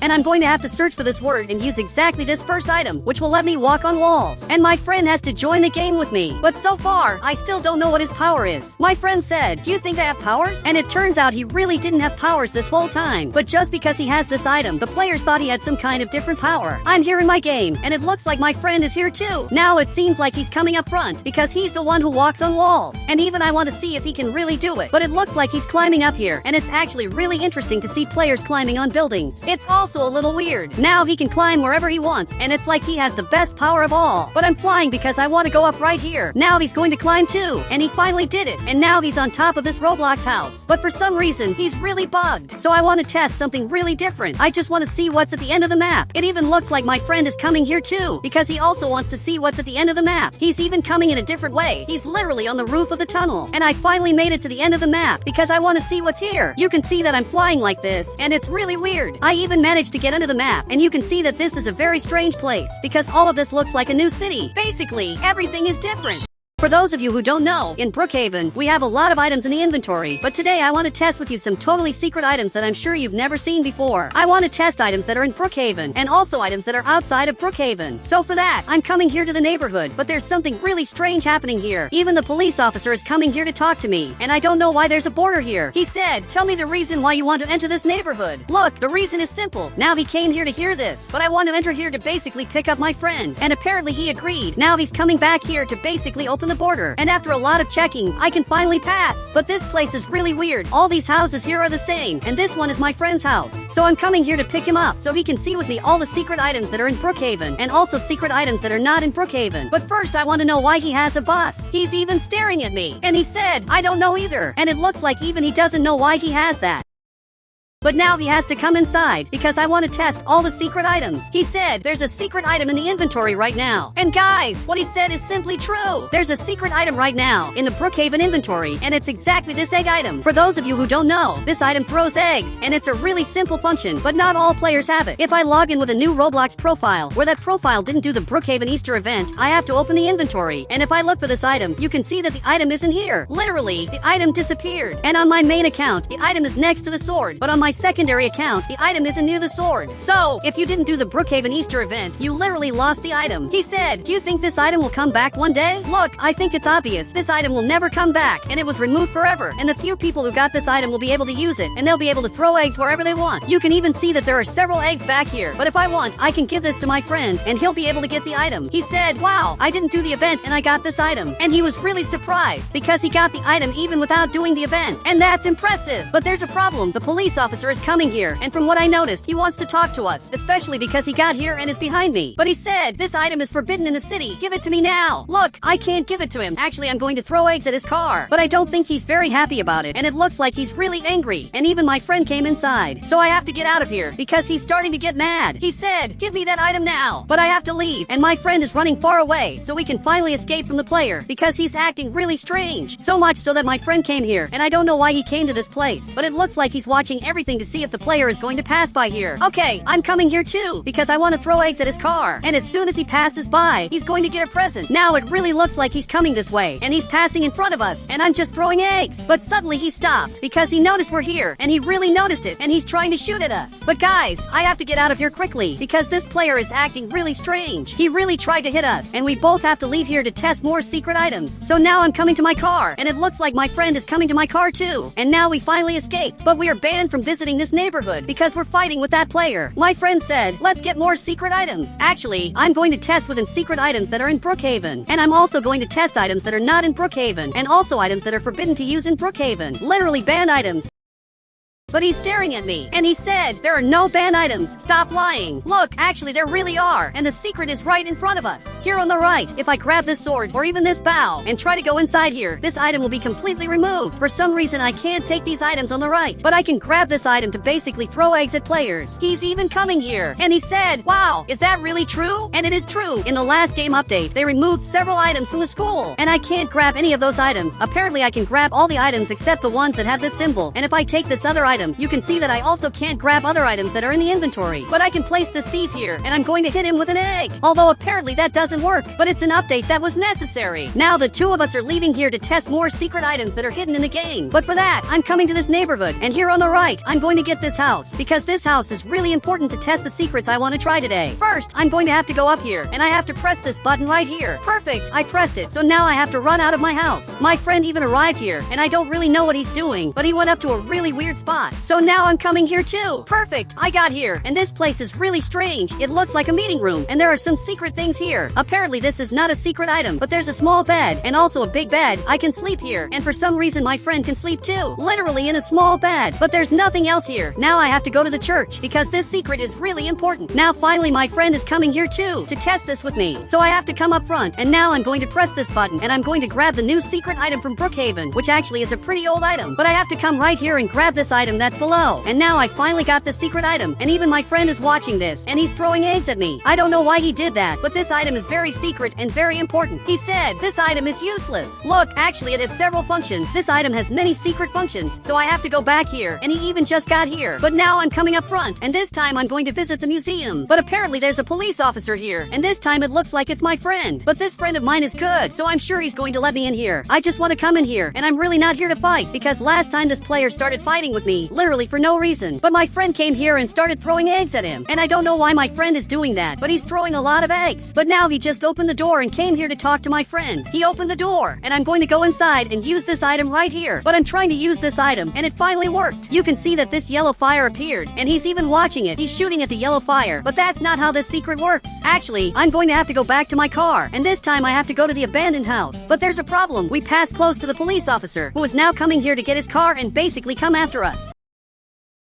And I'm going to have to search for this word and use exactly this first item, which will let me walk on walls. And my friend has to join the game with me. But so far, I still don't know what his power is. My friend said, "Do you think I have powers?" And it turns out he really didn't have powers this whole time. But just because he has this item, the players thought he had some kind of different power. I'm here in my game, and it looks like my friend is here too. Now it seems like he's coming up front, because he's the one who walks on walls. And even I want to see if he can really do it. But it looks like he's climbing up here, and it's actually really interesting to see players climbing on buildings. It's also a little weird. Now he can climb wherever he wants, and it's like he has the best power of all. But I'm flying because I want to go up right here. Now he's going to climb too, and he finally did it. And now he's on top of this Roblox house. But for some reason, he's really bugged. So I want to test something really different. I just want to see what's at the end of the map. It even looks like my friend is coming here too, because he also wants to see what's at the end of the map. He's even coming in a different way. He's literally on the roof of the tunnel. And I finally made it to the end of the map, because I want to see what's here. You can see that I'm flying like this, and it's really weird. I even managed to get under the map, and you can see that this is a very strange place, because all of this looks like a new city. Basically, everything is different. For those of you who don't know, in Brookhaven, we have a lot of items in the inventory, but today I want to test with you some totally secret items that I'm sure you've never seen before. I want to test items that are in Brookhaven, and also items that are outside of Brookhaven. So for that, I'm coming here to the neighborhood, but there's something really strange happening here. Even the police officer is coming here to talk to me, and I don't know why there's a border here. He said, "Tell me the reason why you want to enter this neighborhood." Look, the reason is simple. Now he came here to hear this, but I want to enter here to basically pick up my friend, and apparently he agreed. Now he's coming back here to basically open open the border, and after a lot of checking, I can finally pass. But this place is really weird. All these houses here are the same, and this one is my friend's house. So I'm coming here to pick him up so he can see with me all the secret items that are in Brookhaven, and also secret items that are not in Brookhaven. But first I want to know why he has a bus. He's even staring at me, and he said, I don't know either. And it looks like even he doesn't know why he has that. But now he has to come inside because I want to test all the secret items. He said there's a secret item in the inventory right now. And guys, what he said is simply true. There's a secret item right now in the Brookhaven inventory, and it's exactly this egg item. For those of you who don't know, this item throws eggs, and it's a really simple function, but not all players have it. If I log in with a new Roblox profile, where that profile didn't do the Brookhaven Easter event, I have to open the inventory. And if I look for this item, you can see that the item isn't here. Literally, the item disappeared. And on my main account, the item is next to the sword, but on my secondary account, the item isn't near the sword. So, if you didn't do the Brookhaven Easter event, you literally lost the item. He said, do you think this item will come back one day? Look, I think it's obvious. This item will never come back, and it was removed forever. And the few people who got this item will be able to use it, and they'll be able to throw eggs wherever they want. You can even see that there are several eggs back here, but if I want, I can give this to my friend, and he'll be able to get the item. He said, wow, I didn't do the event, and I got this item. And he was really surprised, because he got the item even without doing the event. And that's impressive. But there's a problem. The police officer is coming here, and from what I noticed, he wants to talk to us, especially because he got here and is behind me. But he said, this item is forbidden in the city. Give it to me now. Look, I can't give it to him. Actually, I'm going to throw eggs at his car. But I don't think he's very happy about it, and it looks like he's really angry. And even my friend came inside. So I have to get out of here, because he's starting to get mad. He said, give me that item now. But I have to leave, and my friend is running far away, so we can finally escape from the player, because he's acting really strange. So much so that my friend came here, and I don't know why he came to this place, but it looks like he's watching everything to see if the player is going to pass by here. Okay, I'm coming here too, because I want to throw eggs at his car, and as soon as he passes by, he's going to get a present. Now it really looks like he's coming this way, and he's passing in front of us, and I'm just throwing eggs. But suddenly he stopped, because he noticed we're here, and he really noticed it, and he's trying to shoot at us. But guys, I have to get out of here quickly, because this player is acting really strange. He really tried to hit us, and we both have to leave here to test more secret items. So now I'm coming to my car, and it looks like my friend is coming to my car too. And now we finally escaped, but we are banned from visiting this neighborhood, because we're fighting with that player. My friend said, let's get more secret items. Actually, I'm going to test within secret items that are in Brookhaven. And I'm also going to test items that are not in Brookhaven, and also items that are forbidden to use in Brookhaven. Literally banned items. But he's staring at me, and he said, there are no banned items. Stop lying. Look, actually there really are, and the secret is right in front of us. Here on the right, if I grab this sword, or even this bow, and try to go inside here, this item will be completely removed. For some reason I can't take these items on the right, but I can grab this item to basically throw eggs at players. He's even coming here, and he said, wow, is that really true? And it is true. In the last game update, they removed several items from the school, and I can't grab any of those items. Apparently I can grab all the items except the ones that have this symbol, and if I take this other item, you can see that I also can't grab other items that are in the inventory. But I can place this thief here, and I'm going to hit him with an egg. Although apparently that doesn't work, but it's an update that was necessary. Now the two of us are leaving here to test more secret items that are hidden in the game. But for that, I'm coming to this neighborhood, and here on the right, I'm going to get this house, because this house is really important to test the secrets I want to try today. First, I'm going to have to go up here, and I have to press this button right here. Perfect, I pressed it, so now I have to run out of my house. My friend even arrived here, and I don't really know what he's doing, but he went up to a really weird spot. So now I'm coming here too. Perfect, I got here, and this place is really strange. It looks like a meeting room, and there are some secret things here. Apparently this is not a secret item, but there's a small bed, and also a big bed. I can sleep here, and for some reason my friend can sleep too. Literally in a small bed, but there's nothing else here. Now I have to go to the church, because this secret is really important. Now finally my friend is coming here too, to test this with me. So I have to come up front, and now I'm going to press this button, and I'm going to grab the new secret item from Brookhaven, which actually is a pretty old item. But I have to come right here and grab this item that's below. And now I finally got the secret item, and even my friend is watching this, and he's throwing eggs at me. I don't know why he did that, but this item is very secret and very important. He said, this item is useless. Look, actually it has several functions. This item has many secret functions, so I have to go back here, and he even just got here. But now I'm coming up front, and this time I'm going to visit the museum. But apparently there's a police officer here, and this time it looks like it's my friend. But this friend of mine is good, so I'm sure he's going to let me in here. I just want to come in here, and I'm really not here to fight, because last time this player started fighting with me, me, literally for no reason. But my friend came here and started throwing eggs at him. And I don't know why my friend is doing that, but he's throwing a lot of eggs. But now he just opened the door and came here to talk to my friend. He opened the door, and I'm going to go inside and use this item right here. But I'm trying to use this item, and it finally worked. You can see that this yellow fire appeared, and he's even watching it. He's shooting at the yellow fire, but that's not how this secret works. Actually, I'm going to have to go back to my car, and this time I have to go to the abandoned house. But there's a problem. We passed close to the police officer, who is now coming here to get his car and basically come after us.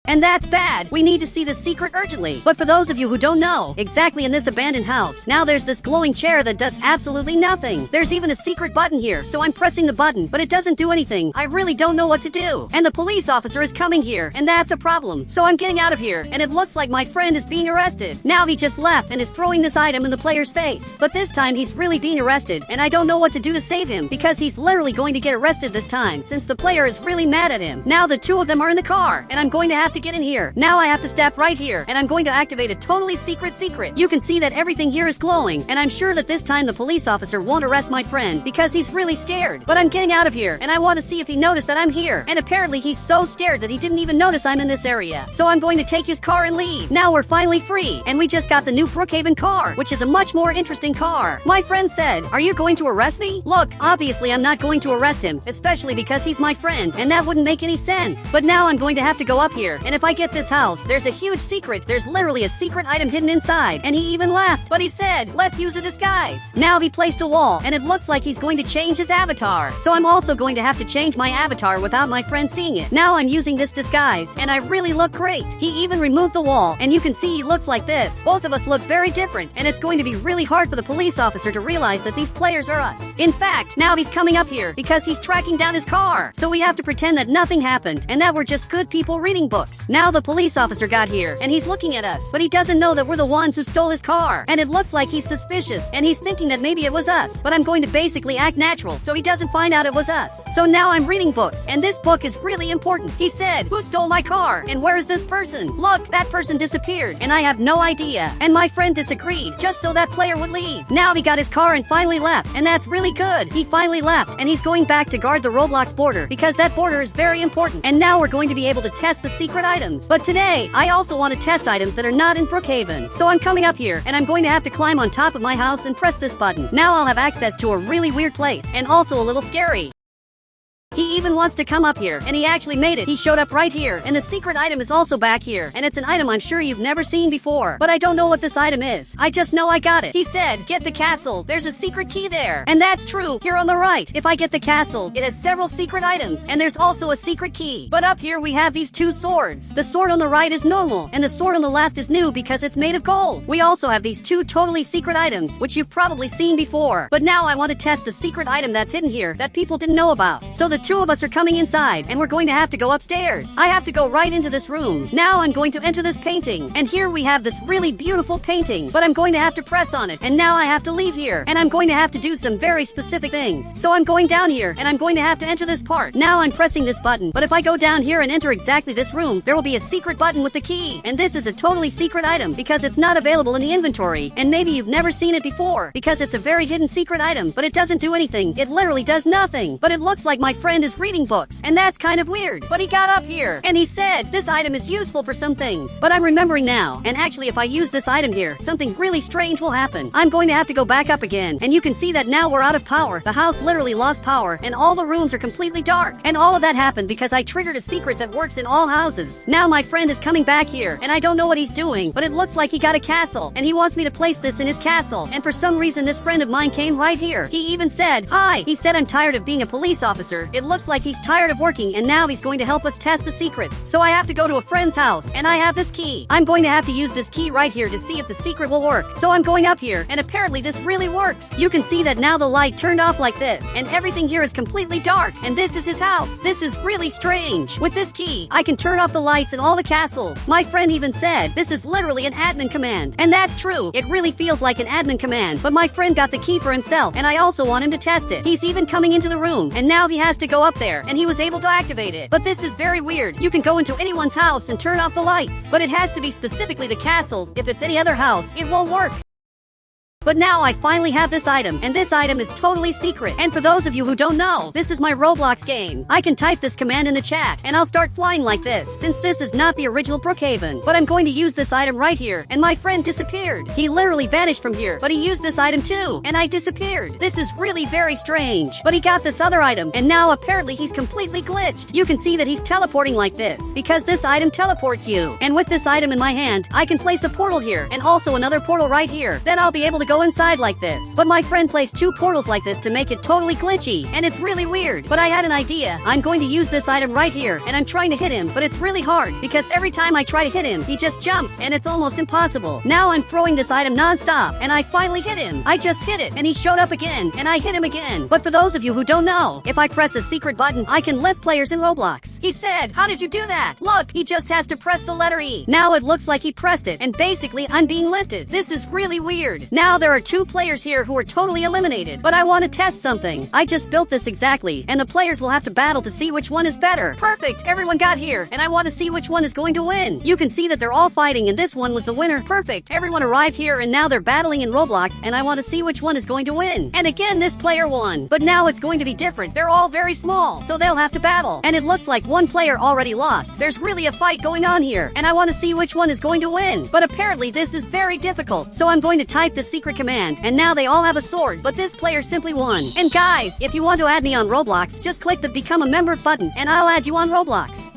And that's bad. We need to see the secret urgently. But for those of you who don't know, exactly in this abandoned house, now there's this glowing chair that does absolutely nothing. There's even a secret button here, so I'm pressing the button, but it doesn't do anything. I really don't know what to do. And the police officer is coming here, and that's a problem. So I'm getting out of here, and it looks like my friend is being arrested. Now he just left and is throwing this item in the player's face. But this time he's really being arrested, and I don't know what to do to save him, because he's literally going to get arrested this time, since the player is really mad at him. Now the two of them are in the car, and I'm going to have to get in here. Now I have to step right here, and I'm going to activate a totally secret. You can see that everything here is glowing, and I'm sure that this time the police officer won't arrest my friend because he's really scared. But I'm getting out of here, and I want to see if he noticed that I'm here. And apparently he's so scared that he didn't even notice I'm in this area. So I'm going to take his car and leave. Now we're finally free, and we just got the new Brookhaven car, which is a much more interesting car. My friend said, "Are you going to arrest me?" Look, obviously I'm not going to arrest him, especially because he's my friend, and that wouldn't make any sense. But now I'm going to have to go up here, and if I get this house, there's a huge secret. There's literally a secret item hidden inside, and he even laughed. But he said, "Let's use a disguise." Now he placed a wall, and it looks like he's going to change his avatar. So I'm also going to have to change my avatar without my friend seeing it. Now I'm using this disguise, and I really look great. He even removed the wall, and you can see he looks like this. Both of us look very different, and it's going to be really hard for the police officer to realize that these players are us. In fact, now he's coming up here because he's tracking down his car. So we have to pretend that nothing happened, and that we're just good people reading books. Now the police officer got here, and he's looking at us, but he doesn't know that we're the ones who stole his car. And it looks like he's suspicious, and he's thinking that maybe it was us. But I'm going to basically act natural, so he doesn't find out it was us. So now I'm reading books, and this book is really important. He said, "Who stole my car? And where is this person? Look, that person disappeared, and I have no idea." And my friend disagreed, just so that player would leave. Now he got his car and finally left, and that's really good. He finally left, and he's going back to guard the Roblox border, because that border is very important. And now we're going to be able to test the secret items. But today, I also want to test items that are not in Brookhaven. So I'm coming up here, and I'm going to have to climb on top of my house and press this button. Now I'll have access to a really weird place, and also a little scary. He even wants to come up here, and he actually made it. He showed up right here, and the secret item is also back here, and it's an item I'm sure you've never seen before. But I don't know what this item is. I just know I got it. He said, "Get the castle. There's a secret key there." And that's true. Here on the right, if I get the castle, it has several secret items, and there's also a secret key. But up here we have these two swords. The sword on the right is normal, and the sword on the left is new because it's made of gold. We also have these two totally secret items, which you've probably seen before. But now I want to test the secret item that's hidden here that people didn't know about. So the two of us are coming inside, and we're going to have to go upstairs. I have to go right into this room. Now I'm going to enter this painting, and here we have this really beautiful painting, but I'm going to have to press on it, and now I have to leave here, and I'm going to have to do some very specific things. So I'm going down here, and I'm going to have to enter this part. Now I'm pressing this button, but if I go down here and enter exactly this room, there will be a secret button with the key, and this is a totally secret item because it's not available in the inventory, and maybe you've never seen it before because it's a very hidden secret item, but it doesn't do anything. It literally does nothing. But it looks like my friend is reading books, and that's kind of weird. But he got up here, and he said, "This item is useful for some things." But I'm remembering now, and actually if I use this item here, something really strange will happen. I'm going to have to go back up again, and you can see that now we're out of power. The house literally lost power, and all the rooms are completely dark. And all of that happened because I triggered a secret that works in all houses. Now my friend is coming back here, and I don't know what he's doing, but it looks like he got a castle, and he wants me to place this in his castle. And for some reason this friend of mine came right here. He even said, "Hi." He said, "I'm tired of being a police officer." It looks like he's tired of working, and now he's going to help us test the secrets. So I have to go to a friend's house, and I have this key. I'm going to have to use this key right here to see if the secret will work. So I'm going up here, and apparently this really works. You can see that now the light turned off like this, and everything here is completely dark, and this is his house. This is really strange. With this key, I can turn off the lights in all the castles. My friend even said, this is literally an admin command. And that's true. It really feels like an admin command, but my friend got the key for himself, and I also want him to test it. He's even coming into the room, and now he has to go up there, and he was able to activate it. But this is very weird. You can go into anyone's house and turn off the lights, but it has to be specifically the castle. If it's any other house, it won't work. But now I finally have this item, and this item is totally secret. And for those of you who don't know, this is my Roblox game. I can type this command in the chat, and I'll start flying like this, since this is not the original Brookhaven. But I'm going to use this item right here, and my friend disappeared. He literally vanished from here, but he used this item too, and I disappeared. This is really very strange. But he got this other item, and now apparently he's completely glitched. You can see that he's teleporting like this, because this item teleports you. And with this item in my hand, I can place a portal here, and also another portal right here. Then I'll be able to go inside like this. But my friend placed 2 portals like this to make it totally glitchy, and it's really weird. But I had an idea. I'm going to use this item right here, and I'm trying to hit him, but it's really hard, because every time I try to hit him, he just jumps, and it's almost impossible. Now I'm throwing this item non-stop, and I finally hit him. I just hit it, and he showed up again, and I hit him again. But for those of you who don't know, if I press a secret button, I can lift players in Roblox. He said, "How did you do that?" Look, he just has to press the letter E. Now it looks like he pressed it, and basically I'm being lifted. This is really weird. Now there are 2 players here who are totally eliminated, but I want to test something. I just built this exactly, and the players will have to battle to see which one is better. Perfect, everyone got here, and I want to see which one is going to win. You can see that they're all fighting, and this one was the winner. Perfect, everyone arrived here, and now they're battling in Roblox, and I want to see which one is going to win. And again, this player won, but now it's going to be different. They're all very small, so they'll have to battle, and it looks like one player already lost. There's really a fight going on here, and I want to see which one is going to win. But apparently this is very difficult, so I'm going to type the secret command, and now they all have a sword, but this player simply won. And guys, if you want to add me on Roblox, just click the become a member button, and I'll add you on Roblox.